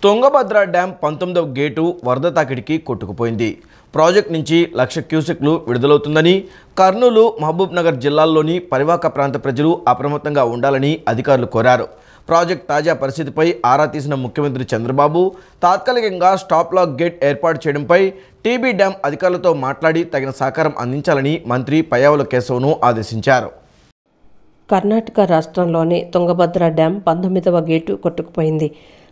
Tungabhadra dam 19వ gate వరద తాకిడికి కొట్టుకుపోయింది. ప్రాజెక్ట్ నుంచి 1,00,000 క్యూసెక్లు విడుదలవుతుందని, కర్నూలు, మహబూబ్ నగర్ జిల్లాల్లోని పరివాహక ప్రాంత ప్రజలు అప్రమత్తంగా ఉండాలని అధికారులు కోరారు. ప్రాజెక్ట్ తాజా పరిస్థితిపై ఆరా తీసిన ముఖ్యమంత్రి చంద్రబాబు తాత్కాలికంగా స్టాప్ లాక్ గేట్ ఏర్పాటు చేయడంపై టీబీ డ్యాం అధికారులతో మాట్లాడి తగిన సహకారం అందించాలని మంత్రి పయ్యావుల కేశవ్ను ఆదేశించారు. కర్ణాటక రాష్ట్రంలోని తుంగభద్ర డ్యాం 19వ గేటు కొట్టుకుపోయింది.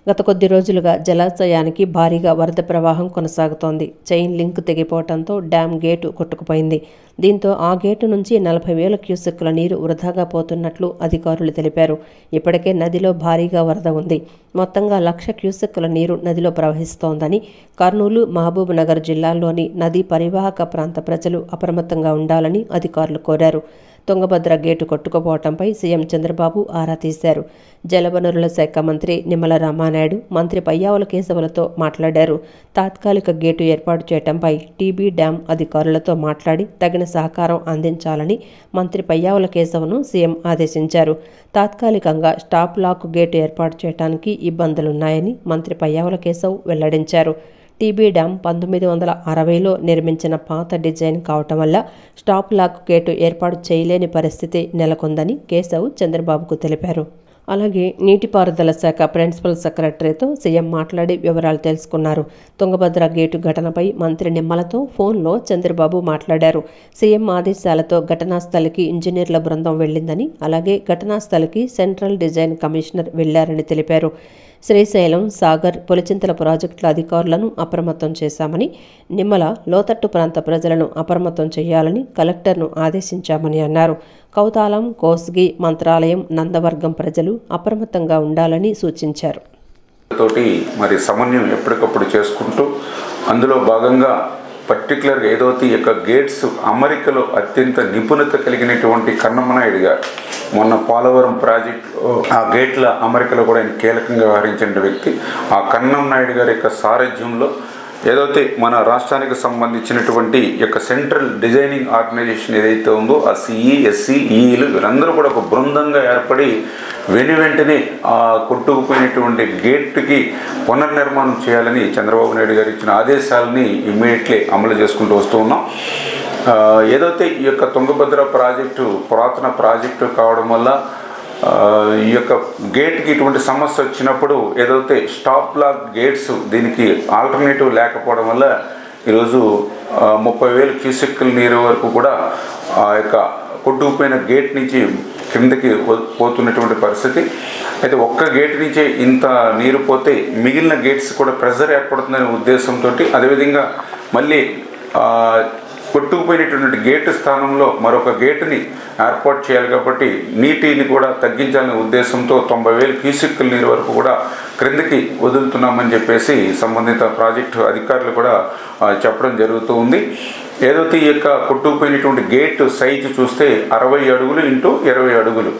గత కొద్ది రోజులుగా జలాశయానికి భారీగా వరద ప్రవాహం కొనసాగుతోంది. చైన్ లింక్ తెగిపోవడంతో డ్యాం గేటు కొట్టుకుపోయింది. దీంతో ఆ గేటు నుంచి 40,000 క్యూసెక్కుల నీరు వృధాగా పోతున్నట్లు అధికారులు తెలిపారు. ఇప్పటికే నదిలో భారీగా వరద ఉంది. మొత్తంగా 1,00,000 క్యూసెక్కుల నీరు నదిలో ప్రవహిస్తోందని కర్నూలు, మహబూబ్ నగర్ జిల్లాల్లోని నదీ పరివాహక ప్రాంత ప్రజలు అప్రమత్తంగా ఉండాలని అధికారులు కోరారు. తుంగభద్ర గేటు కొట్టుకుపోవడంపై సీఎం చంద్రబాబు ఆరా తీశారు. జలవనరుల శాఖ మంత్రి నిమ్మల రామానాయుడు, మంత్రి పయ్యావుల కేశవులతో మాట్లాడారు. తాత్కాలిక గేటు ఏర్పాటు చేయడంపై టీబీ డ్యాం అధికారులతో మాట్లాడి తగిన సహకారం అందించాలని మంత్రి పయ్యావుల కేశవును సీఎం ఆదేశించారు. తాత్కాలికంగా స్టాప్ లాక్ గేటు ఏర్పాటు చేయడానికి ఇబ్బందులున్నాయని మంత్రి పయ్యావుల కేశవ్ వెల్లడించారు. టీబీ డ్యాం 1960లో నిర్మించిన పాత డిజైన్ కావటం వల్ల స్టాప్ లాక్ గేటు ఏర్పాటు చేయలేని పరిస్థితి నెలకొందని కేశవ్ చంద్రబాబుకు తెలిపారు. అలాగే నీటిపారుదల శాఖ ప్రిన్సిపల్ సెక్రటరీతో సీఎం మాట్లాడి వివరాలు తెలుసుకున్నారు. తుంగభద్ర గేటు ఘటనపై మంత్రి నిమ్మలతో ఫోన్లో చంద్రబాబు మాట్లాడారు. సీఎం ఆదేశాలతో ఘటనా స్థలికి ఇంజనీర్ల బృందం వెళ్లిందని, అలాగే ఘటనా స్థలికి సెంట్రల్ డిజైన్ కమిషనర్ వెళ్లారని తెలిపారు. శ్రీశైలం, సాగర్, పొలిచింతల ప్రాజెక్టుల అధికారులను అప్రమత్తం చేశామని, నిమ్మల లోతట్టు ప్రాంత ప్రజలను అప్రమత్తం చేయాలని కలెక్టర్ను ఆదేశించామని అన్నారు. కౌతాలం, కోస్గి, మంత్రాలయం, నందవర్గం ప్రజలు అప్రమత్తంగా ఉండాలని సూచించారు. మరి సమన్వయం ఎప్పటికప్పుడు చేసుకుంటూ అందులో భాగంగా పర్టికులర్గా ఏదైతే ఈ యొక్క గేట్స్ అమరికలో అత్యంత నిపుణత కలిగినటువంటి కన్నమనాయుడు గారు మొన్న పోలవరం ప్రాజెక్ట్ ఆ గేట్ల అమరికలో కూడా ఆయన కీలకంగా వ్యవహరించిన వ్యక్తి. ఆ కన్నమనాయుడు గారి యొక్క సారథ్యంలో ఏదైతే మన రాష్ట్రానికి సంబంధించినటువంటి యొక్క సెంట్రల్ డిజైనింగ్ ఆర్గనైజేషన్ ఏదైతే ఉందో ఆ సిఈ, ఎస్సీ, ఈఈలు వీరందరూ కూడా ఒక బృందంగా ఏర్పడి వెంటనే ఆ కొట్టుకుపోయినటువంటి గేట్కి పునర్నిర్మాణం చేయాలని చంద్రబాబు నాయుడు గారు ఇచ్చిన ఆదేశాలని ఇమ్మీడియట్లీ అమలు చేసుకుంటూ వస్తూ ఉన్నాం. ఏదైతే ఈ యొక్క తుంగభద్ర ప్రాజెక్టు పురాతన ప్రాజెక్టు కావడం వల్ల ఈ యొక్క గేట్కి ఇటువంటి సమస్య వచ్చినప్పుడు ఏదైతే స్టాప్ లాక్ గేట్స్ దీనికి ఆల్టర్నేటివ్ లేకపోవడం వల్ల ఈరోజు 30,000 క్యూసెక్కుల నీరు వరకు కూడా ఆ యొక్క కొట్టుకుపోయిన గేట్ నుంచి కిందకి పోతున్నటువంటి పరిస్థితి. అయితే ఒక్క గేట్ నుంచే ఇంత నీరు పోతే మిగిలిన గేట్స్ కూడా ప్రెజర్ ఏర్పడుతుందనే ఉద్దేశంతో, అదేవిధంగా మళ్ళీ కొట్టుకుపోయినటువంటి గేటు స్థానంలో మరొక గేటుని ఏర్పాటు చేయాలి కాబట్టి నీటిని కూడా తగ్గించాలనే ఉద్దేశంతో 90,000 క్యూసెక్కుల నీరు వరకు కూడా క్రిందకి వదులుతున్నామని చెప్పేసి సంబంధిత ప్రాజెక్టు అధికారులు కూడా చెప్పడం జరుగుతూ ఉంది. ఏదైతే ఈ యొక్క కొట్టుకుపోయినటువంటి గేటు సైజు చూస్తే 60 అడుగులు ఇంటూ 20 అడుగులు.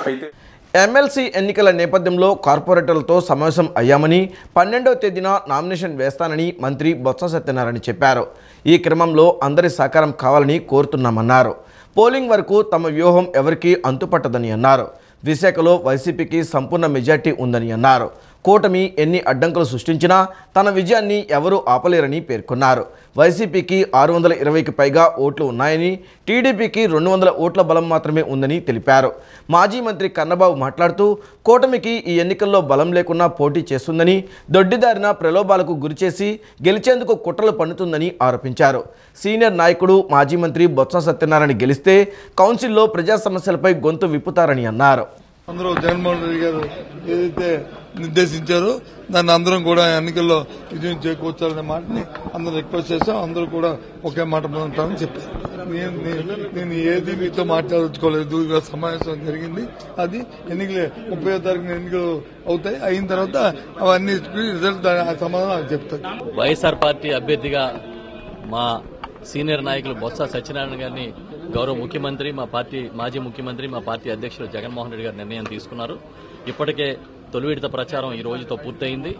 అయితే ఎమ్మెల్సీ ఎన్నికల నేపథ్యంలో కార్పొరేటర్లతో సమావేశం అయ్యామని, 12వ తేదీన నామినేషన్ వేస్తానని మంత్రి బొత్స సత్యనారాయణ చెప్పారు. ఈ క్రమంలో అందరి సహకారం కావాలని కోరుతున్నామన్నారు. పోలింగ్ వరకు తమ వ్యూహం ఎవరికీ అంతుపట్టదని అన్నారు. విశాఖలో వైసీపీకి సంపూర్ణ మెజార్టీ ఉందని అన్నారు. కూటమి ఎన్ని అడ్డంకులు సృష్టించినా తన విజయాన్ని ఎవరూ ఆపలేరని పేర్కొన్నారు. వైసీపీకి 620కి పైగా ఓట్లు ఉన్నాయని, టీడీపీకి 200 ఓట్ల బలం మాత్రమే ఉందని తెలిపారు. మాజీ మంత్రి కన్నబాబు మాట్లాడుతూ కూటమికి ఈ ఎన్నికల్లో బలం లేకున్నా పోటీ చేస్తుందని, దొడ్డిదారిన ప్రలోభాలకు గురిచేసి గెలిచేందుకు కుట్రలు పన్నుతుందని ఆరోపించారు. సీనియర్ నాయకుడు మాజీ మంత్రి బొత్స సత్యనారాయణ గెలిస్తే కౌన్సిల్లో ప్రజా సమస్యలపై గొంతు విప్పుతారని అన్నారు. అందరూ జగన్మోహన్ రెడ్డి గారు ఏదైతే నిర్దేశించారో దాన్ని అందరం కూడా ఎన్నికల్లో విజయం చేకూర్చాలనే మాటని అందరూ రిక్వెస్ట్ చేస్తాం. అందరూ కూడా ఒకే మాట ఉంటామని చెప్పారు. నేను ఏది మీతో మాట్లాడుకోలేదు. సమావేశం జరిగింది. అది ఎన్నికలు 30వ తారీఖున ఎన్నికలు అవుతాయి. అయిన తర్వాత అవన్నీ రిజల్ట్ సమాధానం చెప్తారు. వైఎస్ఆర్ పార్టీ అభ్యర్థిగా మా సీనియర్ నాయకులు బొత్స సత్యనారాయణ గారిని గౌరవ ముఖ్యమంత్రి, మా పార్టీ మాజీ ముఖ్యమంత్రి, మా పార్టీ అధ్యక్షులు జగన్మోహన్ రెడ్డి గారు నిర్ణయం తీసుకున్నారు. ఇప్పటికే తొలి విడత ప్రచారం ఈ రోజుతో పూర్తయింది.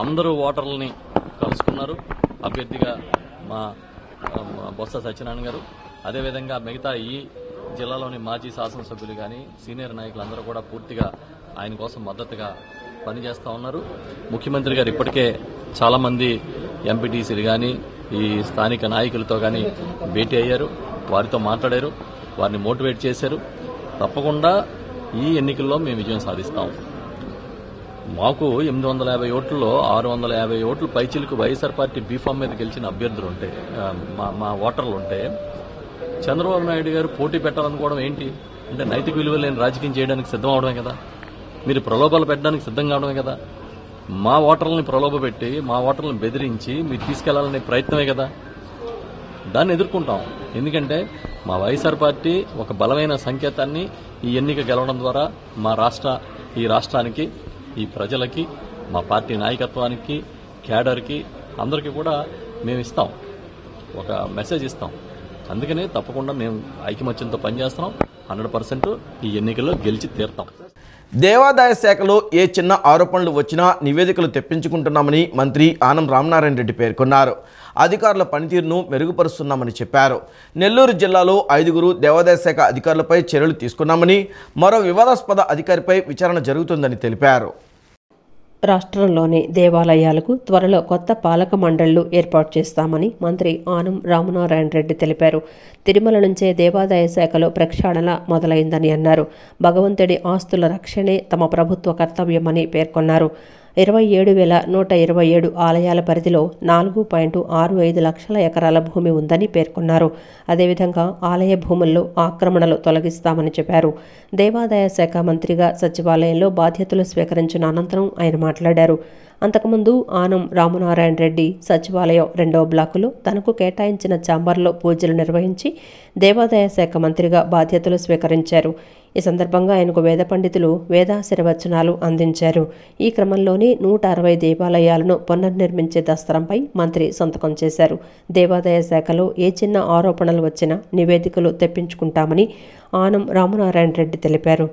అందరూ ఓటర్లని కలుసుకున్నారు. అభ్యర్థిగా మా బొత్స సత్యనారాయణ గారు, అదేవిధంగా మిగతా ఈ జిల్లాలోని మాజీ శాసనసభ్యులు కానీ సీనియర్ నాయకులు అందరూ కూడా పూర్తిగా ఆయన కోసం మద్దతుగా పనిచేస్తూ ఉన్నారు. ముఖ్యమంత్రి గారు ఇప్పటికే చాలామంది ఎంపీటీసీలు కానీ ఈ స్థానిక నాయకులతో కానీ భేటీ అయ్యారు, వారితో మాట్లాడారు, వారిని మోటివేట్ చేశారు. తప్పకుండా ఈ ఎన్నికల్లో మేము విజయం సాధిస్తాం. మాకు 850 ఓట్లలో 650 ఓట్లు పైచిలకు వైఎస్ఆర్ పార్టీ బీఫామ్ మీద గెలిచిన అభ్యర్థులు ఉంటే, మా ఓటర్లు ఉంటే, చంద్రబాబు నాయుడు గారు పోటీ పెట్టాలనుకోవడం ఏంటి అంటే నైతిక విలువలు లేని రాజకీయం చేయడానికి సిద్ధం అవడమే కదా, మీరు ప్రలోభాలు పెట్టడానికి సిద్ధం కావడమే కదా. మా ఓటర్లని ప్రలోభపెట్టి మా ఓటర్లను బెదిరించి మీరు తీసుకెళ్లాలనే ప్రయత్నమే కదా. దాన్ని ఎదుర్కొంటాం. ఎందుకంటే మా వైఎస్ఆర్ పార్టీ ఒక బలమైన సంకేతాన్ని ఈ ఎన్నిక గెలవడం ద్వారా ఈ రాష్ట్రానికి, ఈ ప్రజలకి, మా పార్టీ నాయకత్వానికి, క్యాడర్కి, అందరికీ కూడా మేము ఇస్తాం, ఒక మెసేజ్ ఇస్తాం. అందుకనే తప్పకుండా మేము ఐకమత్యంతో పనిచేస్తున్నాం. 100% ఈ ఎన్నికల్లో గెలిచి తీరుతాం. దేవాదాయ శాఖలో ఏ చిన్న ఆరోపణలు వచ్చినా నివేదికలు తెప్పించుకుంటున్నామని మంత్రి ఆనం రామనారాయణ రెడ్డి పేర్కొన్నారు. అధికారుల పనితీరును మెరుగుపరుస్తున్నామని చెప్పారు. నెల్లూరు జిల్లాలో 5 దేవాదాయ శాఖ అధికారులపై చర్యలు తీసుకున్నామని, మరో వివాదాస్పద అధికారిపై విచారణ జరుగుతుందని తెలిపారు. రాష్ట్రంలోని దేవాలయాలకు త్వరలో కొత్త పాలక మండళ్లు ఏర్పాటు చేస్తామని మంత్రి ఆనం రామనారాయణ రెడ్డి తెలిపారు. తిరుమల నుంచే దేవాదాయ శాఖలో ప్రక్షాళన మొదలైందని అన్నారు. భగవంతుడి ఆస్తుల రక్షణే తమ ప్రభుత్వ కర్తవ్యమని పేర్కొన్నారు. 27,127 ఆలయాల పరిధిలో 4.65 లక్షల ఎకరాల భూమి ఉందని పేర్కొన్నారు. అదేవిధంగా ఆలయ భూముల్లో ఆక్రమణలు తొలగిస్తామని చెప్పారు. దేవాదాయ శాఖ మంత్రిగా సచివాలయంలో బాధ్యతలు స్వీకరించిన అనంతరం ఆయన మాట్లాడారు. అంతకుముందు ఆనం రామనారాయణ రెడ్డి సచివాలయం 2వ బ్లాకులో తనకు కేటాయించిన ఛాంబర్లో పూజలు నిర్వహించి దేవాదాయ శాఖ మంత్రిగా బాధ్యతలు స్వీకరించారు. ఈ సందర్భంగా ఆయనకు వేద పండితులు వేదాశీర్వచనాలు అందించారు. ఈ క్రమంలోనే 160 దేవాలయాలను పునర్నిర్మించే దస్త్రంపై మంత్రి సంతకం చేశారు. దేవాదాయ శాఖలో ఏ చిన్న ఆరోపణలు వచ్చినా నివేదికలు తెప్పించుకుంటామని ఆనం రామనారాయణ రెడ్డి తెలిపారు.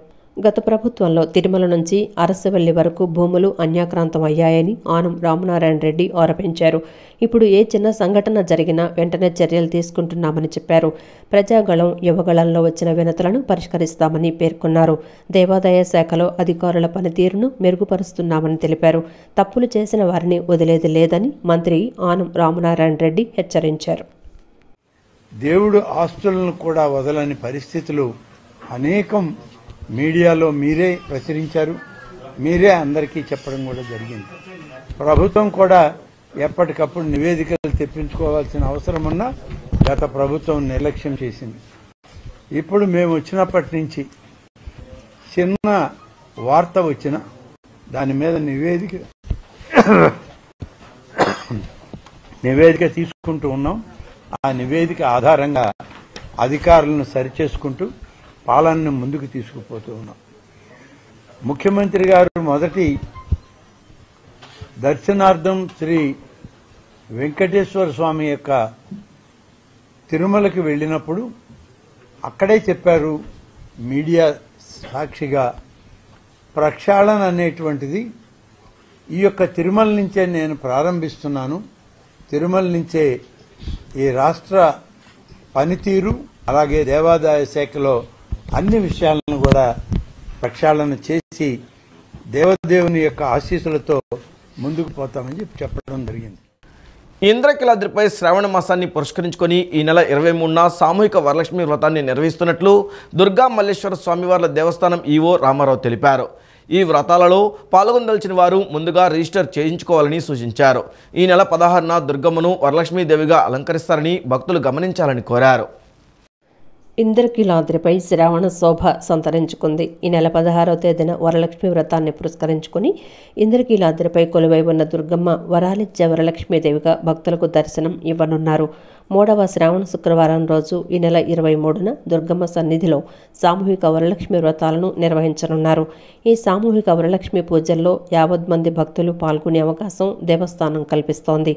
గత ప్రభుత్వంలో తిరుమల నుంచి అరసవల్లి వరకు భూములు అన్యాక్రాంతం అయ్యాయని ఆనం రామనారాయణ రెడ్డి ఆరోపించారు. ఇప్పుడు ఏ చిన్న సంఘటన జరిగినా వెంటనే చర్యలు తీసుకుంటున్నామని చెప్పారు. ప్రజాగళం, యువగళంలో వచ్చిన వినతులను పరిష్కరిస్తామని పేర్కొన్నారు. దేవాదాయ శాఖలో అధికారుల పనితీరును మెరుగుపరుస్తున్నామని తెలిపారు. తప్పులు చేసిన వారిని వదిలేది లేదని మంత్రి ఆనం రామనారాయణ రెడ్డి హెచ్చరించారు. దేవుడు ఆస్తులను కూడా వదలని పరిస్థితులు అనేకం మీడియాలో మీరే ప్రచురించారు, మీరే అందరికీ చెప్పడం కూడా జరిగింది. ప్రభుత్వం కూడా ఎప్పటికప్పుడు నివేదికలు తెప్పించుకోవాల్సిన అవసరం ఉన్నా గత ప్రభుత్వం నిర్లక్ష్యం చేసింది. ఇప్పుడు మేము వచ్చినప్పటి నుంచి చిన్న వార్త వచ్చినా దాని మీద నివేదిక తీసుకుంటూ ఉన్నాం. ఆ నివేదిక ఆధారంగా అధికారులను సరిచేసుకుంటూ పాలనను ముందుకు తీసుకుపోతూ ఉన్నాం. ముఖ్యమంత్రి గారు మొదటి దర్శనార్థం శ్రీ వెంకటేశ్వర స్వామి యొక్క తిరుమలకి వెళ్ళినప్పుడు అక్కడే చెప్పారు, మీడియా సాక్షిగా, ప్రక్షాళన అనేటువంటిది ఈ యొక్క తిరుమల నుంచే నేను ప్రారంభిస్తున్నాను. తిరుమల నుంచే ఈ రాష్ట్ర పనితీరు, అలాగే దేవాదాయ శాఖలో అన్ని విషయాలను కూడా ప్రక్షాళన చేసి దేవదేవుని యొక్క ఆశీస్సులతో ముందుకు పోతామని చెప్పడం జరిగింది. ఇంద్రకీలాద్రిపై శ్రావణ మాసాన్ని పురస్కరించుకొని ఈ నెల 23న సామూహిక వరలక్ష్మి వ్రతాన్ని నిర్వహిస్తున్నట్లు దుర్గా మల్లేశ్వర స్వామివార్ల దేవస్థానం ఈవో రామారావు తెలిపారు. ఈ వ్రతాలలో పాల్గొనదలిచిన వారు ముందుగా రిజిస్టర్ చేయించుకోవాలని సూచించారు. ఈ నెల 16న దుర్గమ్మను వరలక్ష్మీదేవిగా అలంకరిస్తారని భక్తులు గమనించాలని కోరారు. ఇంద్రకీలాద్రిపై శ్రావణ శోభ సంతరించుకుంది. ఈ నెల 16వ తేదీన వరలక్ష్మి వ్రతాన్ని పురస్కరించుకుని ఇంద్రకీలాద్రిపై కొలువై ఉన్న దుర్గమ్మ వరాలిచ్చే వరలక్ష్మీదేవిగా భక్తులకు దర్శనం ఇవ్వనున్నారు. 3వ శ్రావణ శుక్రవారం రోజు ఈ నెల 23న దుర్గమ్మ సన్నిధిలో సామూహిక వరలక్ష్మి వ్రతాలను నిర్వహించనున్నారు. ఈ సామూహిక వరలక్ష్మి పూజల్లో 50 మంది భక్తులు పాల్గొనే అవకాశం దేవస్థానం కల్పిస్తోంది.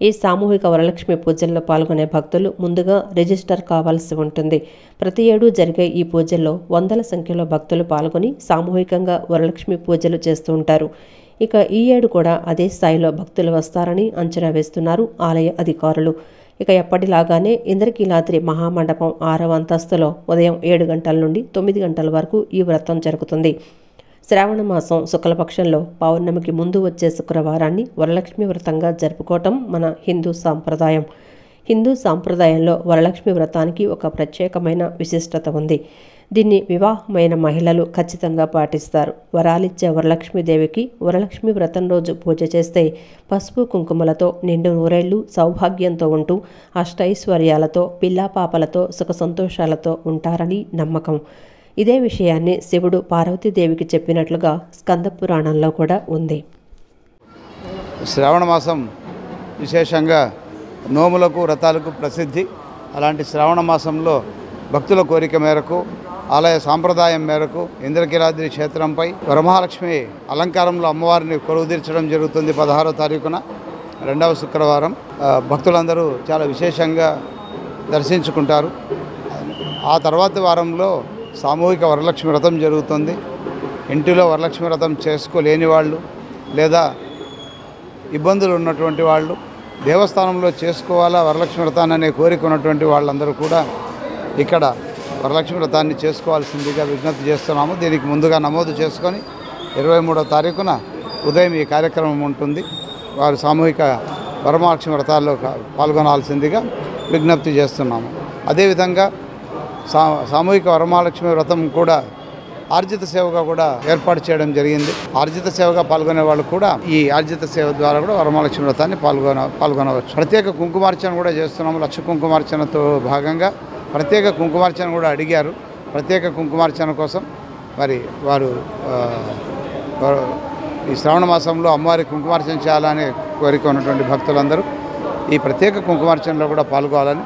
ఈ సామూహిక వరలక్ష్మి పూజల్లో పాల్గొనే భక్తులు ముందుగా రిజిస్టర్ కావాల్సి ఉంటుంది. ప్రతి ఏడూ జరిగే ఈ పూజల్లో వందల సంఖ్యలో భక్తులు పాల్గొని సామూహికంగా వరలక్ష్మి పూజలు చేస్తూ ఉంటారు. ఇక ఈ ఏడు కూడా అదే స్థాయిలో భక్తులు వస్తారని అంచనా వేస్తున్నారు ఆలయ అధికారులు. ఇక ఎప్పటిలాగానే ఇంద్రకీలాద్రి మహామండపం 6వ అంతస్తులో ఉదయం 7 గంటల నుండి 9 గంటల వరకు ఈ వ్రతం జరుగుతుంది. శ్రావణ మాసం శుక్లపక్షంలో పౌర్ణమికి ముందు వచ్చే శుక్రవారాన్ని వరలక్ష్మి వ్రతంగా జరుపుకోవటం మన హిందూ సాంప్రదాయం. హిందూ సాంప్రదాయంలో వరలక్ష్మి వ్రతానికి ఒక ప్రత్యేకమైన విశిష్టత ఉంది. దీన్ని వివాహమైన మహిళలు ఖచ్చితంగా పాటిస్తారు. వరాలిచ్చే వరలక్ష్మీదేవికి వరలక్ష్మి వ్రతం రోజు పూజ చేస్తే పసుపు కుంకుమలతో నిండు నూరేళ్లు సౌభాగ్యంతో ఉంటూ అష్టైశ్వర్యాలతో పిల్లాపాపలతో సుఖ సంతోషాలతో ఉంటారని నమ్మకం. ఇదే విషయాన్ని శివుడు పార్వతీదేవికి చెప్పినట్లుగా స్కంద పురాణంలో కూడా ఉంది. శ్రావణ మాసం విశేషంగా నోములకు వ్రతాలకు ప్రసిద్ధి. అలాంటి శ్రావణ మాసంలో భక్తుల కోరిక మేరకు ఆలయ సాంప్రదాయం మేరకు ఇంద్రకీలాద్రి క్షేత్రంపై వరమహాలక్ష్మి అలంకారంలో అమ్మవారిని కొలువుదీర్చడం జరుగుతుంది. 16వ తారీఖున 2వ శుక్రవారం భక్తులందరూ చాలా విశేషంగా దర్శించుకుంటారు. ఆ తర్వాత వారంలో సామూహిక వరలక్ష్మి వ్రతం జరుగుతుంది. ఇంటిలో వరలక్ష్మి వ్రతం చేసుకోలేని వాళ్ళు లేదా ఇబ్బందులు ఉన్నటువంటి వాళ్ళు దేవస్థానంలో చేసుకోవాలా వరలక్ష్మి వ్రతాన్ని అనే కోరిక ఉన్నటువంటి వాళ్ళందరూ కూడా ఇక్కడ వరలక్ష్మి వ్రతాన్ని చేసుకోవాల్సిందిగా విజ్ఞప్తి చేస్తున్నాము. దీనికి ముందుగా నమోదు చేసుకొని 23వ తారీఖున ఉదయం ఈ కార్యక్రమం ఉంటుంది. వారు సామూహిక వరమహాలక్ష్మి వ్రతాల్లో పాల్గొనాల్సిందిగా విజ్ఞప్తి చేస్తున్నాము. అదేవిధంగా సామూహిక వరమహాలక్ష్మి వ్రతం కూడా ఆర్జిత సేవగా కూడా ఏర్పాటు చేయడం జరిగింది. ఆర్జిత సేవగా పాల్గొనే వాళ్ళు కూడా ఈ ఆర్జిత సేవ ద్వారా కూడా వరమహాలక్ష్మి వ్రతాన్ని పాల్గొనవచ్చు. ప్రత్యేక కుంకుమార్చన కూడా చేస్తున్నాము. లక్ష కుంకుమార్చనతో భాగంగా ప్రత్యేక కుంకుమార్చన కూడా అడిగారు. ప్రత్యేక కుంకుమార్చన కోసం మరి వారు ఈ శ్రావణ మాసంలో అమ్మవారి కుంకుమార్చన చేయాలని కోరిక ఉన్నటువంటి భక్తులందరూ ఈ ప్రత్యేక కుంకుమార్చనలో కూడా పాల్గొనాలని,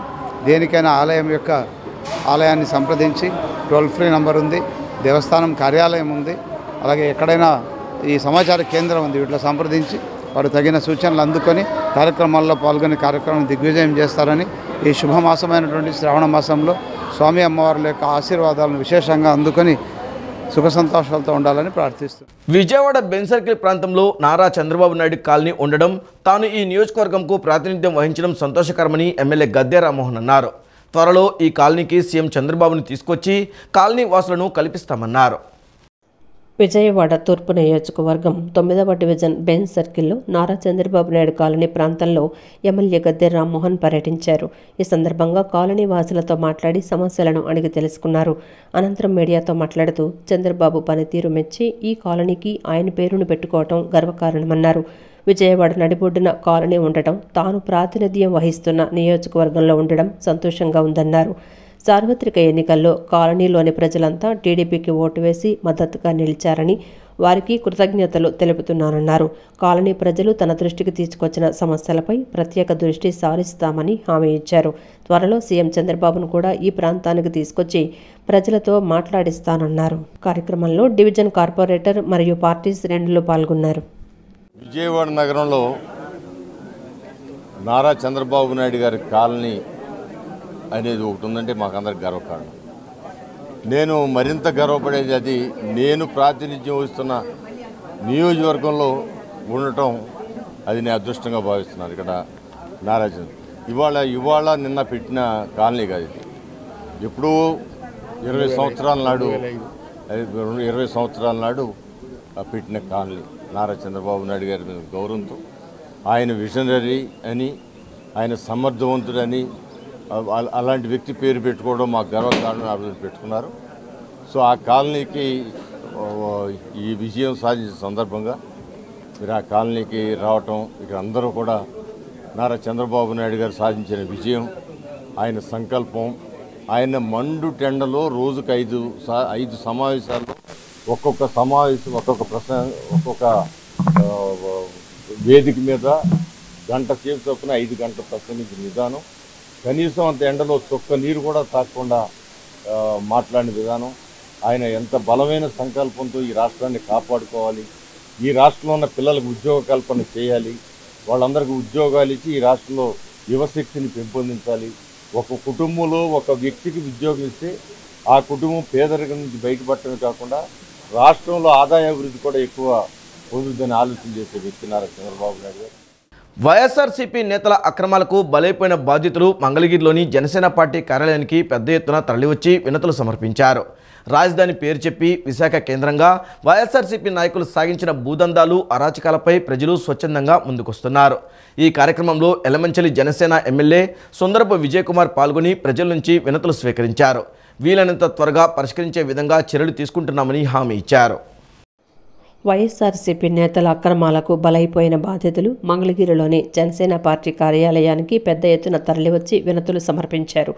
దేనికైనా ఆలయాన్ని సంప్రదించి టోల్ ఫ్రీ నంబర్ ఉంది, దేవస్థానం కార్యాలయం ఉంది, అలాగే ఎక్కడైనా ఈ సమాచార కేంద్రం ఉంది. వీటిలో సంప్రదించి వారు తగిన సూచనలు అందుకొని కార్యక్రమాల్లో పాల్గొని కార్యక్రమం దిగ్విజయం చేస్తారని, ఈ శుభమాసమైనటువంటి శ్రావణ మాసంలో స్వామి అమ్మవార్ల యొక్క ఆశీర్వాదాలను విశేషంగా అందుకొని సుఖ సంతోషాలతో ఉండాలని ప్రార్థిస్తున్నాను. విజయవాడ బెన్ సర్కిల్ ప్రాంతంలో నారా చంద్రబాబు నాయుడు కాలనీ ఉండడం, తాను ఈ నియోజకవర్గంకు ప్రాతినిధ్యం వహించడం సంతోషకరమని ఎమ్మెల్యే గద్దె రామ్మోహన్ అన్నారు. త్వరలో ఈ కాలనీకి సీఎం చంద్రబాబును తీసుకొచ్చి కాలనీ వాసులను కల్పిస్తామన్నారు. విజయవాడ తూర్పు నియోజకవర్గం 9వ డివిజన్ బెన్ సర్కిల్లో నారా చంద్రబాబు నాయుడు కాలనీ ప్రాంతంలో ఎమ్మెల్యే గద్దె రామ్మోహన్ పర్యటించారు. ఈ సందర్భంగా కాలనీ వాసులతో మాట్లాడి సమస్యలను అడిగి తెలుసుకున్నారు. అనంతరం మీడియాతో మాట్లాడుతూ చంద్రబాబు పనితీరు మెచ్చి ఈ కాలనీకి ఆయన పేరును పెట్టుకోవటం గర్వకారణమన్నారు. విజయవాడ నడిబొడ్డున కాలనీ ఉండటం, తాను ప్రాతినిధ్యం వహిస్తున్న నియోజకవర్గంలో ఉండడం సంతోషంగా ఉందన్నారు. సార్వత్రిక ఎన్నికల్లో కాలనీలోని ప్రజలంతా టీడీపీకి ఓటు వేసి మద్దతుగా నిలిచారని, వారికి కృతజ్ఞతలు తెలుపుతున్నానన్నారు. కాలనీ ప్రజలు తన దృష్టికి తీసుకొచ్చిన సమస్యలపై ప్రత్యేక దృష్టి సారిస్తామని హామీ ఇచ్చారు. త్వరలో సీఎం చంద్రబాబును కూడా ఈ ప్రాంతానికి తీసుకొచ్చి ప్రజలతో మాట్లాడిస్తానన్నారు. కార్యక్రమంలో డివిజన్ కార్పొరేటర్ మరియు పార్టీ శ్రేణులు పాల్గొన్నారు. విజయవాడ నగరంలో నారా చంద్రబాబు నాయుడు గారి కాలనీ అనేది ఒకటి ఉందంటే మాకందరికి గర్వకారణం. నేను మరింత గర్వపడేది అది నేను ప్రాతినిధ్యం వహిస్తున్న నియోజకవర్గంలో ఉండటం, అది నేను అదృష్టంగా భావిస్తున్నాను. ఇక్కడ నారా ఇవాళ నిన్న పెట్టిన కాలనీ కాదు ఇది. ఎప్పుడూ 20 సంవత్సరాల నాడు పెట్టిన కాలనీ. నారా చంద్రబాబు నాయుడు గారి మీద గౌరవంతో, ఆయన విజనరీ అని, ఆయన సమర్థవంతుడని, అలాంటి వ్యక్తి పేరు పెట్టుకోవడం మాకు గర్వకారణం. అభివృద్ధి పెట్టుకున్నారు. సో ఆ కాలనీకి ఈ విజయం సాధించిన సందర్భంగా మీరు ఆ కాలనీకి రావటం, ఇక్కడ అందరూ కూడా నారా చంద్రబాబు నాయుడు గారు సాధించిన విజయం, ఆయన సంకల్పం, ఆయన మండు టెండలో రోజుకు 5 సమావేశాల్లో ఒక్కొక్క సమావేశం ఒక్కొక్క వేదిక మీద గంట సేపు చొప్పున 5 గంటలు ప్రసంగించిన విధానం, కనీసం అంత ఎండలో చొక్క నీరు కూడా తాకుండా మాట్లాడిన విధానం, ఆయన ఎంత బలమైన సంకల్పంతో ఈ రాష్ట్రాన్ని కాపాడుకోవాలి, ఈ రాష్ట్రంలో ఉన్న పిల్లలకు ఉద్యోగ కల్పన చేయాలి, వాళ్ళందరికీ ఉద్యోగాలు ఇచ్చి ఈ రాష్ట్రంలో యువశక్తిని పెంపొందించాలి. ఒక కుటుంబంలో ఒక వ్యక్తికి ఉద్యోగం ఇస్తే ఆ కుటుంబం పేదరికం నుంచి బయటపడటమే కాకుండా రాష్ట్రంలో ఆదాయ అభివృద్ధి కూడా ఎక్కువ పొందుతుందని ఆలోచన చేసే వ్యక్తి నారా చంద్రబాబు నాయుడు గారు. వైఎస్ఆర్సీపీ నేతల అక్రమాలకు బలైపోయిన బాధితులు మంగళగిరిలోని జనసేన పార్టీ కార్యాలయానికి పెద్ద ఎత్తున తరలివచ్చి వినతులు సమర్పించారు. రాజధాని పేరు చెప్పి విశాఖ కేంద్రంగా వైఎస్ఆర్సీపీ నాయకులు సాగించిన భూదందాలు, అరాచకాలపై ప్రజలు స్వచ్ఛందంగా ముందుకొస్తున్నారు. ఈ కార్యక్రమంలో ఎలమంచిలి జనసేన ఎమ్మెల్యే సుందరపు విజయకుమార్ పాల్గొని ప్రజల నుంచి వినతులు స్వీకరించారు. వీలైనంత త్వరగా పరిష్కరించే విధంగా చర్యలు తీసుకుంటున్నామని హామీ ఇచ్చారు. వైఎస్ఆర్సీపీ నేతల అక్రమాలకు బలైపోయిన బాధితులు మంగళగిరిలోని జనసేన పార్టీ కార్యాలయానికి పెద్ద ఎత్తున తరలివచ్చి వినతులు సమర్పించారు.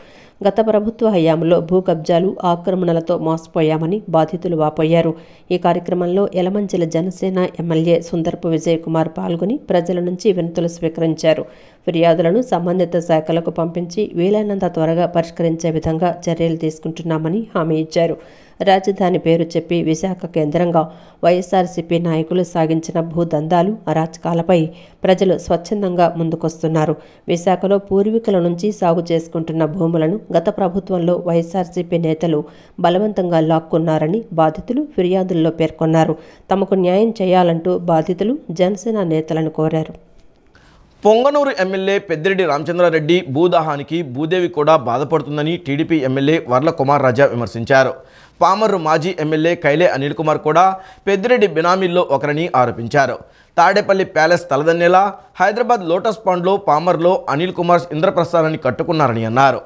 గత ప్రభుత్వ హయాంలో భూ కబ్జాలు, ఆక్రమణలతో మోసపోయామని బాధితులు వాపోయారు. ఈ కార్యక్రమంలో ఎలమంచిల జనసేన ఎమ్మెల్యే సుందరపు విజయకుమార్ పాల్గొని ప్రజల నుంచి వినతులు స్వీకరించారు. ఫిర్యాదులను సంబంధిత శాఖలకు పంపించి వీలైనంత త్వరగా పరిష్కరించే విధంగా చర్యలు తీసుకుంటున్నామని హామీ ఇచ్చారు. రాజధాని పేరు చెప్పి విశాఖ కేంద్రంగా వైఎస్ఆర్సీపీ నాయకులు సాగించిన భూదందాలు, అరాచకాలపై ప్రజలు స్వచ్ఛందంగా ముందుకొస్తున్నారు. విశాఖలో పూర్వీకుల నుంచి సాగు చేసుకుంటున్న భూములను గత ప్రభుత్వంలో వైఎస్ఆర్సీపీ నేతలు బలవంతంగా లాక్కున్నారని బాధితులు ఫిర్యాదుల్లో పేర్కొన్నారు. తమకు న్యాయం చేయాలంటూ బాధితులు జనసేన నేతలను కోరారు. పొంగనూరు ఎమ్మెల్యే పెద్దిరెడ్డి రామచంద్రారెడ్డి భూదాహానికి భూదేవి కూడా బాధపడుతుందని టీడీపీ ఎమ్మెల్యే వర్ల కుమార్ రాజా విమర్శించారు. పామర్రు మాజీ ఎమ్మెల్యే కైలే అనిల్ కుమార్ కూడా పెద్దిరెడ్డి బినామీల్లో ఒకరని ఆరోపించారు. తాడేపల్లి ప్యాలెస్ తలదన్నేలా హైదరాబాద్ లోటస్ పాండ్లో పామర్లో అనిల్ కుమార్ ఇంద్రప్రస్థానాన్ని కట్టుకున్నారని అన్నారు.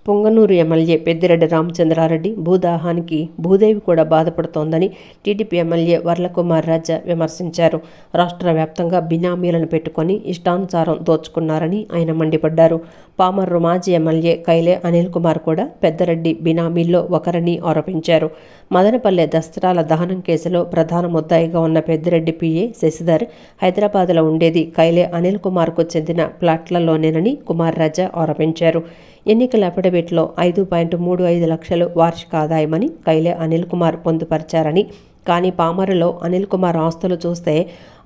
పొంగనూరు ఎమ్మెల్యే పెద్దిరెడ్డి రామచంద్రారెడ్డి భూదాహానికి భూదేవి కూడా బాధపడుతోందని టీడీపీ ఎమ్మెల్యే వర్లకుమార్ రాజా విమర్శించారు. రాష్ట్ర వ్యాప్తంగా బినామీలను పెట్టుకొని ఇష్టానుసారం దోచుకున్నారని ఆయన మండిపడ్డారు. పామర్రు మాజీ ఎమ్మెల్యే కైలే అనిల్ కుమార్ కూడా పెద్దిరెడ్డి బినామీల్లో ఒకరని ఆరోపించారు. మదనపల్లె దసరాల దహనం కేసులో ప్రధాన ముద్దాయిగా ఉన్న పెద్దిరెడ్డి పిఏ శశిధర్ హైదరాబాద్లో ఉండేది కైలే అనిల్ కుమార్కు చెందిన ప్లాట్లలోనేనని కుమార్ రాజా ఆరోపించారు. ఎన్నికల అఫిడవిట్లో 5.35 లక్షలు వార్షిక ఆదాయమని కైలే అనిల్ కుమార్ పొందుపరిచారని, కానీ పామరులో అనిల్ కుమార్ ఆస్తులు చూస్తే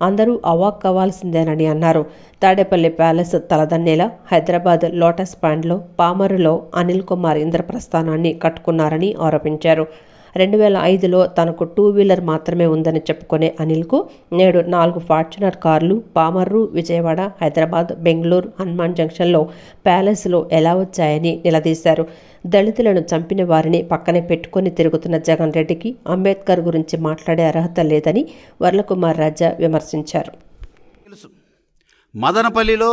అందరూ అవాక్కవ్వాల్సిందేనని అన్నారు. తాడేపల్లి ప్యాలెస్ తలదన్నేలా హైదరాబాద్ లోటస్ పాండ్లో పామరులో అనిల్ కుమార్ ఇంద్రప్రస్థానాన్ని కట్టుకున్నారని ఆరోపించారు. 2005లో తనకు 2 వీలర్ మాత్రమే ఉందని చెప్పుకునే అనిల్కు నేడు 4 ఫార్చునర్ కార్లు పామర్రు, విజయవాడ, హైదరాబాద్, బెంగళూరు, హనుమాన్ జంక్షన్లో ప్యాలెస్లో ఎలా వచ్చాయని నిలదీశారు. దళితులను చంపిన వారిని పక్కనే పెట్టుకుని తిరుగుతున్న జగన్ రెడ్డికి అంబేద్కర్ గురించి మాట్లాడే అర్హత లేదని వర్లకుమార్ రాజా విమర్శించారు. మదనపల్లిలో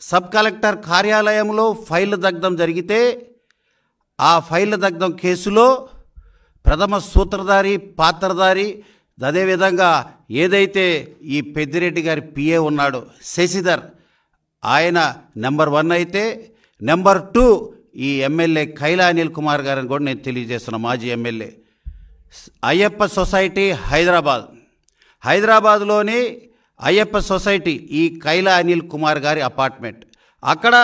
సబ్ కలెక్టర్ కార్యాలయంలో ఫైల్ దగ్ధం జరిగితే ఆ ఫైల్ దగ్ధం కేసులో ప్రథమ సూత్రధారి, పాత్రధారి, అదేవిధంగా ఏదైతే ఈ పెద్దిరెడ్డి గారి పిఏ ఉన్నాడో శశిధర్, ఆయన నెంబర్ 1 అయితే నెంబర్ 2 ఈ ఎమ్మెల్యే కైలా అనిల్ కుమార్ గారిని కూడా నేను తెలియజేస్తున్నా. మాజీ ఎమ్మెల్యే అయ్యప్ప సొసైటీ హైదరాబాద్లోని అయ్యప్ప సొసైటీ ఈ కైలా అనిల్ కుమార్ గారి అపార్ట్మెంట్. అక్కడ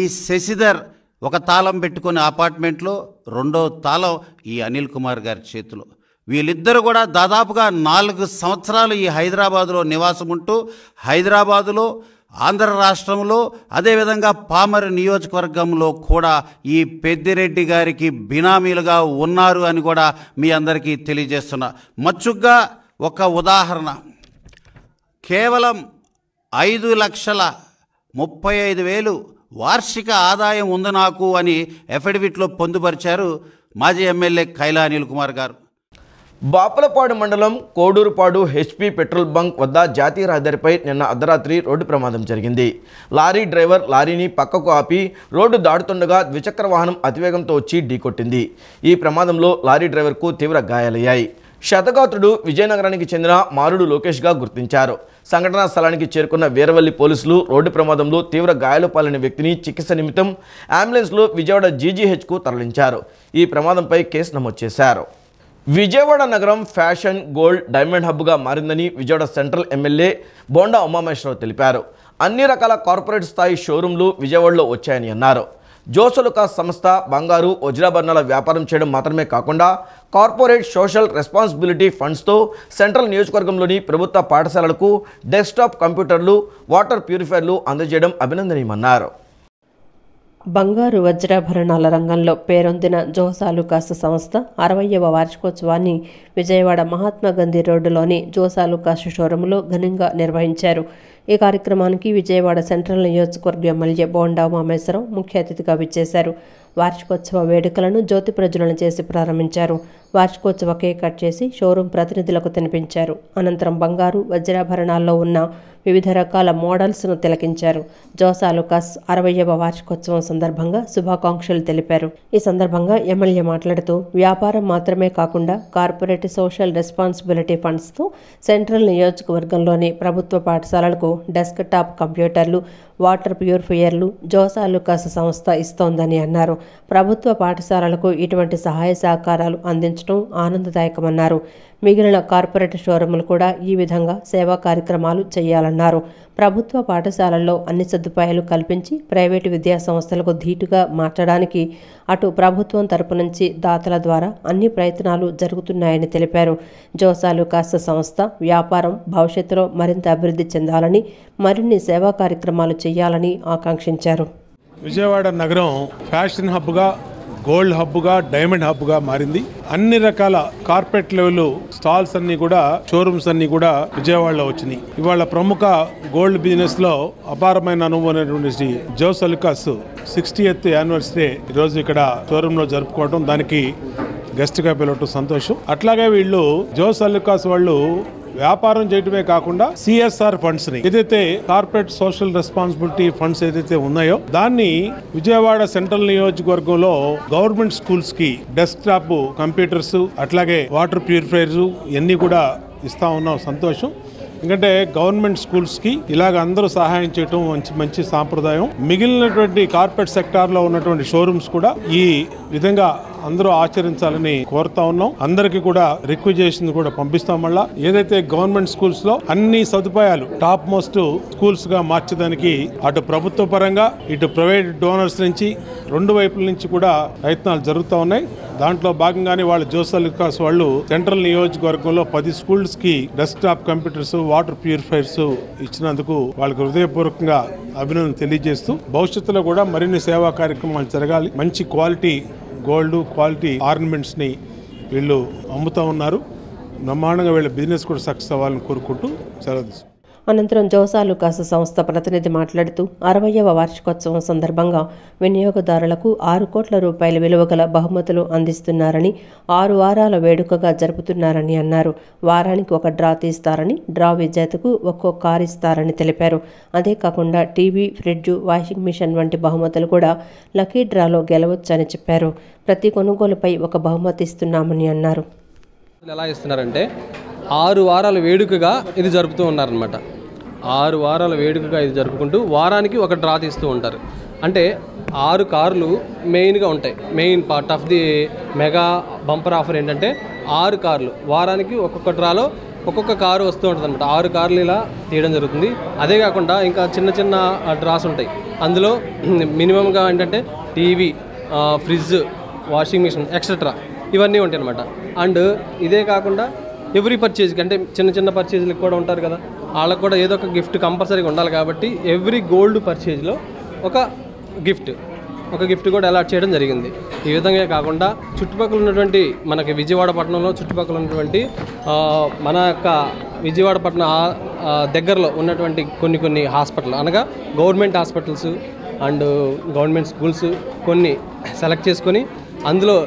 ఈ శశిధర్ ఒక తాళం పెట్టుకునే అపార్ట్మెంట్లో 2వ తాళం ఈ అనిల్ కుమార్ గారి చేతిలో. వీళ్ళిద్దరూ కూడా దాదాపుగా 4 సంవత్సరాలు ఈ హైదరాబాదులో నివాసం ఉంటూ హైదరాబాదులో, ఆంధ్ర రాష్ట్రంలో, అదేవిధంగా పామర్ నియోజకవర్గంలో కూడా ఈ పెద్దిరెడ్డి గారికి బినామీలుగా ఉన్నారు అని కూడా మీ అందరికీ తెలియజేస్తున్నా. మచ్చుగ్గా ఒక ఉదాహరణ, కేవలం 5,35,000 వార్షిక ఆదాయం ఉంది నాకు అని అఫిడవిట్లో పొందుపరిచారు మాజీ ఎమ్మెల్యే కైలా అనిల్ కుమార్ గారు. బాపులపాడు మండలం కోడూరుపాడు హెచ్పీ పెట్రోల్ బంక్ వద్ద జాతీయ రహదారిపై నిన్న అర్ధరాత్రి రోడ్డు ప్రమాదం జరిగింది. లారీ డ్రైవర్ లారీని పక్కకు ఆపి రోడ్డు దాటుతుండగా ద్విచక్ర వాహనం అతివేగంతో వచ్చి ఢీకొట్టింది. ఈ ప్రమాదంలో లారీ డ్రైవర్కు తీవ్ర గాయాలయ్యాయి. శతగాత్రుడు విజయనగరానికి చెందిన మారుడు లోకేష్గా గుర్తించారు. సంఘటనా స్థలానికి చేరుకున్న వీరవల్లి పోలీసులు రోడ్డు ప్రమాదంలో తీవ్ర గాయాలు పాలైన వ్యక్తిని చికిత్స నిమిత్తం అంబులెన్స్లో విజయవాడ జీజీహెచ్కు తరలించారు. ఈ ప్రమాదంపై కేసు నమోదు చేశారు. విజయవాడ నగరం ఫ్యాషన్, గోల్డ్, డైమండ్ హబ్గా మారిందని విజయవాడ సెంట్రల్ ఎమ్మెల్యే బోండా ఉమామహేశ్వరరావు తెలిపారు. అన్ని రకాల కార్పొరేట్ స్థాయి షోరూంలు విజయవాడలో వచ్చాయని అన్నారు. జోసలుకాస్ సంస్థ బంగారు, వజ్రాభరణాల వ్యాపారం చేయడం మాత్రమే కాకుండా కార్పొరేట్ సోషల్ రెస్పాన్సిబిలిటీ ఫండ్స్తో సెంట్రల్ నియోజకవర్గంలోని ప్రభుత్వ పాఠశాలలకు డెస్క్టాప్ కంప్యూటర్లు, వాటర్ ప్యూరిఫైర్లు అందజేయడం అభినందనీయమన్నారు. బంగారు, వజ్రాభరణాల రంగంలో పేరొందిన జోసాలుకాస్ సంస్థ 60వ వార్షికోత్సవాన్ని విజయవాడ మహాత్మాగాంధీ రోడ్డులోని జోసాలుకాస్ షోరూంలో ఘనంగా నిర్వహించారు. ఈ కార్యక్రమానికి విజయవాడ సెంట్రల్ నియోజకవర్గ ఎమ్మెల్యే బోండా ఉమామేశ్వరరావు ముఖ్య అతిథిగా విచ్చేశారు. వార్షికోత్సవ వేడుకలను జ్యోతి ప్రజ్వలన చేసి ప్రారంభించారు. వార్షికోత్సవ కేక్ కట్ చేసి షోరూం ప్రతినిధులకు తినిపించారు. అనంతరం బంగారు, వజ్రాభరణాల్లో ఉన్న వివిధ రకాల మోడల్స్ను తిలకించారు. జోసా లుకాస్ 60వ వార్షికోత్సవం సందర్భంగా శుభాకాంక్షలు తెలిపారు. ఈ సందర్భంగా ఎమ్మెల్యే మాట్లాడుతూ వ్యాపారం మాత్రమే కాకుండా కార్పొరేట్ సోషల్ రెస్పాన్సిబిలిటీ ఫండ్స్తో సెంట్రల్ నియోజకవర్గంలోని ప్రభుత్వ పాఠశాలలకు డెస్క్ టాప్ కంప్యూటర్లు, వాటర్ ప్యూరిఫైయర్లు జోసా లుకాస్ సంస్థ ఇస్తోందని అన్నారు. ప్రభుత్వ పాఠశాలలకు ఇటువంటి సహాయ సహకారాలు అందించడం ఆనందదాయకమన్నారు. మిగిలిన కార్పొరేట్ షోరూములు కూడా ఈ విధంగా సేవా కార్యక్రమాలు చేయాలన్నారు. ప్రభుత్వ పాఠశాలల్లో అన్ని సదుపాయాలు కల్పించి ప్రైవేటు విద్యా సంస్థలకు ధీటుగా మార్చడానికి అటు ప్రభుత్వం తరపు నుంచి దాతల ద్వారా అన్ని ప్రయత్నాలు జరుగుతున్నాయని తెలిపారు. జోసా లుకాస్ సంస్థ వ్యాపారం భవిష్యత్తులో మరింత అభివృద్ధి చెందాలని, మరిన్ని సేవా కార్యక్రమాలు చేయాలని ఆకాంక్షించారు. విజయవాడ నగరం ఫ్యాషన్ హబ్గా, గోల్డ్ హబ్గా, డైమండ్ హబ్గా మారింది. అన్ని రకాల కార్పొరేట్ లెవెల్ స్టాల్స్ అన్ని కూడా, షోరూమ్స్ అన్ని కూడా విజయవాడలో వచ్చినాయి. ఇవాళ ప్రముఖ గోల్డ్ బిజినెస్ లో అపారమైన అనుభవం జోసా లుకాస్ 60th యానివర్సరీ ఈరోజు ఇక్కడ షోరూమ్ లో జరుపుకోవడం, దానికి గెస్ట్ గా పిలవటం సంతోషం. అట్లాగే వీళ్ళు జోసా లుకాస్ వాళ్ళు వ్యాపారం చేయటమే కాకుండా సిఎస్ఆర్ ఫండ్స్ ని, ఏదైతే కార్పొరేట్ సోషల్ రెస్పాన్సిబిలిటీ ఫండ్స్ ఏదైతే ఉన్నాయో దాన్ని విజయవాడ సెంట్రల్ నియోజకవర్గంలో గవర్నమెంట్ స్కూల్స్ కి డెస్క్ టాప్ కంప్యూటర్స్, అట్లాగే వాటర్ ప్యూరిఫైయర్స్ ఇవన్నీ కూడా ఇస్తా ఉన్నాం. సంతోషం. ఎందుకంటే గవర్నమెంట్ స్కూల్స్ కి ఇలాగ అందరూ సహాయం చేయటం మంచి సాంప్రదాయం. మిగిలినటువంటి కార్పొరేట్ సెక్టార్ లో ఉన్నటువంటి షోరూమ్స్ కూడా ఈ విధంగా అందరూ ఆచరించాలని కోరుతా ఉన్నాం. అందరికీ కూడా రిక్వెజేషన్ కూడా పంపిస్తాం. మళ్ళా ఏదైతే గవర్నమెంట్ స్కూల్స్ లో అన్ని సదుపాయాలు టాప్ మోస్ట్ స్కూల్స్ గా మార్చడానికి అటు ప్రభుత్వ పరంగా ఇటు ప్రైవేట్ డోనర్స్ నుంచి రెండు వైపుల నుంచి కూడా ప్రయత్నాలు జరుగుతూ ఉన్నాయి. దాంట్లో భాగంగానే వాళ్ళు జోసా లుకాస్ వాళ్ళు సెంట్రల్ నియోజకవర్గంలో 10 స్కూల్స్ కి desk top computers, water purifiers ఇచ్చినందుకు వాళ్ళకి హృదయపూర్వకంగా అభినందన తెలియజేస్తూ భవిష్యత్తులో కూడా మరిన్ని సేవా కార్యక్రమాలు జరగాలి. మంచి క్వాలిటీ గోల్డ్, క్వాలిటీ ఆర్నమెంట్స్ ని వీళ్ళు అమ్ముతా ఉన్నారు. బ్రహ్మాండంగా వీళ్ళ బిజినెస్ కూడా సక్సెస్ అవ్వాలని కోరుకుంటూ సెలవు. అనంతరం జోసా లుకాస్ సంస్థ ప్రతినిధి మాట్లాడుతూ 60వ వార్షికోత్సవం సందర్భంగా వినియోగదారులకు 6 కోట్ల రూపాయల విలువ గల బహుమతులు అందిస్తున్నారని, 6 వారాల వేడుకగా జరుపుతున్నారని అన్నారు. వారానికి ఒక డ్రా తీస్తారని, డ్రా విజేతకు ఒక్కో కారు ఇస్తారని తెలిపారు. అదే కాకుండా టీవీ, ఫ్రిడ్జ్, వాషింగ్ మిషన్ వంటి బహుమతులు కూడా లక్కీ డ్రాలో గెలవచ్చని చెప్పారు. ప్రతి కొనుగోలుపై ఒక బహుమతి ఇస్తున్నామని అన్నారు. ఎలా ఇస్తున్నారంటే 6 వారాల వేడుకగా ఇది జరుపుతూ ఉన్నారనమాట. 6 వారాల వేడుకగా ఇది జరుపుకుంటూ వారానికి ఒక డ్రా తీస్తూ ఉంటారు. అంటే 6 కార్లు మెయిన్గా ఉంటాయి. Main part of the mega bumper offer ఏంటంటే 6 కార్లు వారానికి ఒక్కొక్క డ్రాలో ఒక్కొక్క కారు వస్తూ ఉంటుంది అనమాట. 6 కార్లు ఇలా తీయడం జరుగుతుంది. అదే కాకుండా ఇంకా చిన్న చిన్న డ్రాస్ ఉంటాయి. అందులో మినిమంగా ఏంటంటే TV, fridge, washing machine etcetera ఇవన్నీ ఉంటాయి అనమాట. అండ్ ఇదే కాకుండా ఎవ్రీ పర్చేజ్కి, అంటే చిన్న చిన్న పర్చేజ్లకు కూడా ఉంటారు కదా, వాళ్ళకు కూడా ఏదో ఒక గిఫ్ట్ కంపల్సరీగా ఉండాలి. కాబట్టి ఎవ్రీ గోల్డ్ పర్చేజ్లో ఒక గిఫ్ట్ కూడా అలాట్ చేయడం జరిగింది. ఈ విధంగా కాకుండా చుట్టుపక్కల ఉన్నటువంటి మనకి విజయవాడ పట్టణంలో చుట్టుపక్కల ఉన్నటువంటి మన యొక్క విజయవాడ పట్టణ దగ్గరలో ఉన్నటువంటి కొన్ని హాస్పిటల్, అనగా government hospitals and government schools కొన్ని సెలెక్ట్ చేసుకొని అందులో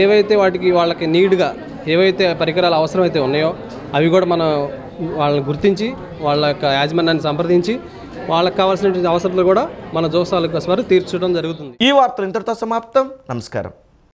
ఏవైతే వాళ్ళకి నీడ్గా ఏవైతే పరికరాలు అవసరమైతే ఉన్నాయో అవి కూడా మనం వాళ్ళని గుర్తించి వాళ్ళ యొక్క యాజమాన్యాన్ని సంప్రదించి వాళ్ళకి కావాల్సినటువంటి అవసరాలు కూడా మన జోసా లుకాస్ వారు తీర్చడం జరుగుతుంది. ఈ వార్తలు ఇంతటితో సమాప్తం. నమస్కారం.